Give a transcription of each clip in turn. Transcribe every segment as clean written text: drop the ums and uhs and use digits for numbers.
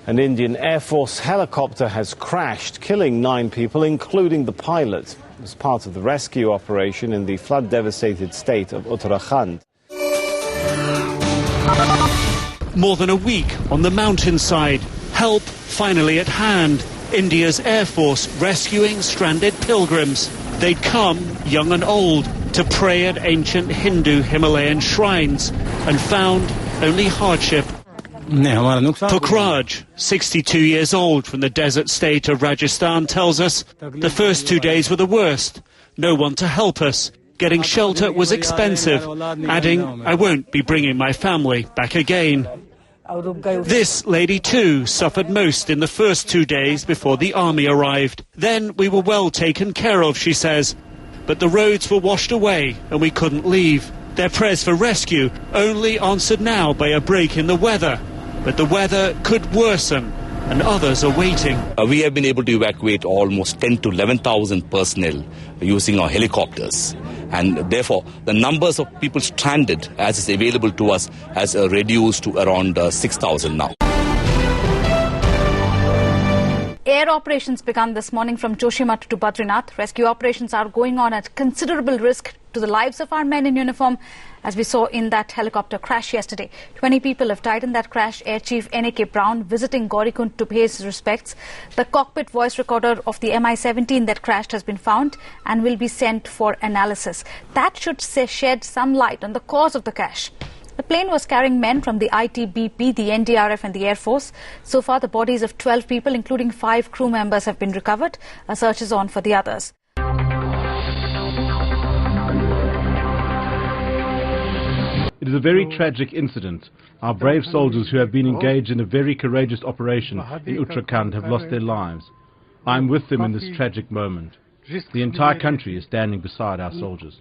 An Indian Air Force helicopter has crashed, killing 9 people, including the pilot, as part of the rescue operation in the flood-devastated state of Uttarakhand. More than a week on the mountainside, help finally at hand. India's Air Force rescuing stranded pilgrims. They'd come, young and old, to pray at ancient Hindu Himalayan shrines and found only hardship. Pukraj, 62 years old, from the desert state of Rajasthan, tells us the first 2 days were the worst. No one to help us. Getting shelter was expensive, adding, I won't be bringing my family back again. This lady too suffered most in the first 2 days before the army arrived. Then we were well taken care of, she says. But the roads were washed away and we couldn't leave. Their prayers for rescue only answered now by a break in the weather. But the weather could worsen and others are waiting. We have been able to evacuate almost 10 to 11,000 personnel using our helicopters. And therefore, the numbers of people stranded as is available to us has reduced to around 6,000 now. Air operations began this morning from Joshimath to Badrinath. Rescue operations are going on at considerable risk to the lives of our men in uniform, as we saw in that helicopter crash yesterday. 20 people have died in that crash. Air Chief N.A.K. Brown visiting Gaurikund to pay his respects. The cockpit voice recorder of the Mi-17 that crashed has been found and will be sent for analysis. That should shed some light on the cause of the crash. The plane was carrying men from the ITBP, the NDRF and the Air Force. So far, the bodies of 12 people, including 5 crew members, have been recovered. A search is on for the others. It is a very tragic incident. Our brave soldiers who have been engaged in a very courageous operation in Uttarakhand have lost their lives. I am with them in this tragic moment. The entire country is standing beside our soldiers.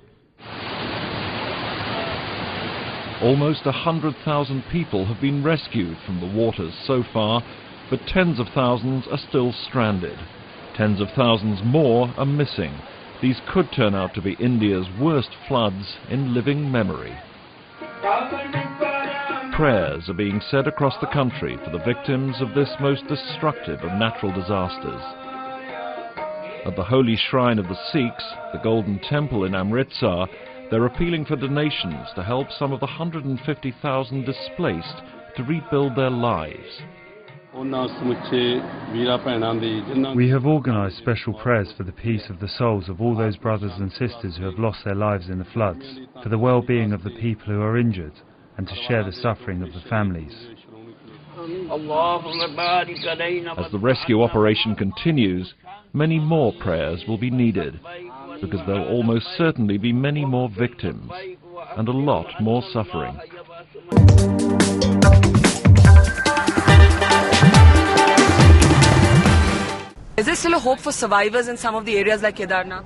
Almost 100,000 people have been rescued from the waters so far, but tens of thousands are still stranded. Tens of thousands more are missing. These could turn out to be India's worst floods in living memory. Prayers are being said across the country for the victims of this most destructive of natural disasters. At the holy shrine of the Sikhs, the Golden Temple in Amritsar, they're appealing for donations to help some of the 150,000 displaced to rebuild their lives. We have organised special prayers for the peace of the souls of all those brothers and sisters who have lost their lives in the floods, for the well-being of the people who are injured, and to share the suffering of the families. As the rescue operation continues, many more prayers will be needed, because there will almost certainly be many more victims and a lot more suffering. Is there still a hope for survivors in some of the areas like Kedarnath?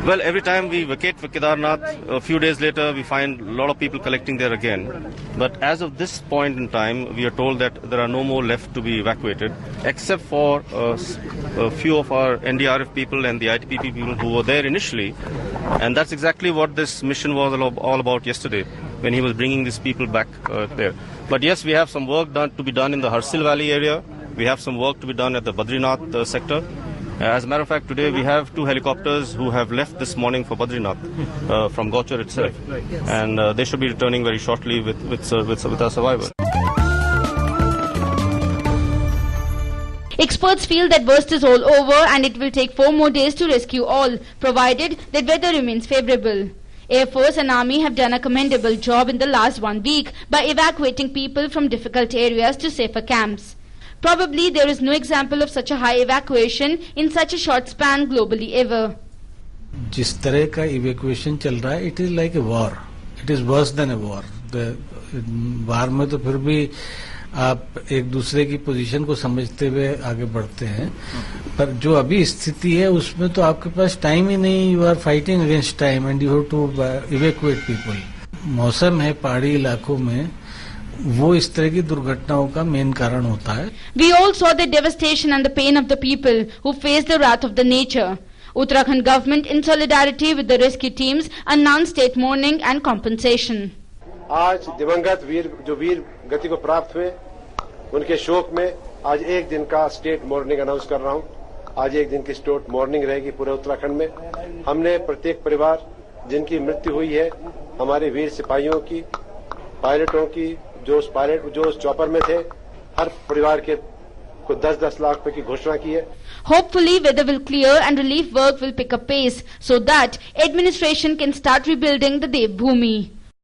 Well, every time we vacate for Kedarnath, a few days later we find a lot of people collecting there again. But as of this point in time, we are told that there are no more left to be evacuated, except for a few of our NDRF people and the ITBP people who were there initially. And that's exactly what this mission was all about yesterday, when he was bringing these people back there. But yes, we have some work to be done in the Harsil Valley area. We have some work to be done at the Badrinath sector. As a matter of fact, today we have 2 helicopters who have left this morning for Badrinath from Gauchar itself. And they should be returning very shortly with our survivors. Experts feel that worst is all over and it will take 4 more days to rescue all, provided that weather remains favourable. Air Force and Army have done a commendable job in the last 1 week by evacuating people from difficult areas to safer camps. Probably there is no example of such a high evacuation in such a short span globally ever. जिस तरह का evacuation चल रहा है, it is like a war. It is worse than a war. The war में तो फिर भी आप एक दूसरे की पोजीशन को समझते हुए आगे बढ़ते हैं, पर जो अभी स्थिति है उसमें तो आपके पास टाइम ही नहीं. You are fighting against time and you have to evacuate people. मौसम है पहाड़ी इलाकों में, वो इस तरह की दुर्घटनाओं का मेन कारण होता है. We all saw the devastation and the pain of the people who faced the wrath of the nature. Uttarakhand government, in solidarity with the rescue teams, announced state mourning and compensation. आज दिवंगत वीर जो वीर गति को प्राप्त हुए उनके शोक में आज एक दिन का स्टेट मॉर्निंग अनाउंस कर रहा हूं। आज एक दिन की स्टेट मॉर्निंग रहेगी पूरे उत्तराखंड में। हमने प्रत्येक परिवार जिनकी मृत्यु हुई है, हमारे वीर सिपाहियों की, पायलटों की, जो चॉपर में थे, हर परिवार के को 10-10 लाख रुपए की घोषणा की है। Hopefully, weather will clear and relief work will pick up pace so that administration can start rebuilding the Devbhoomi.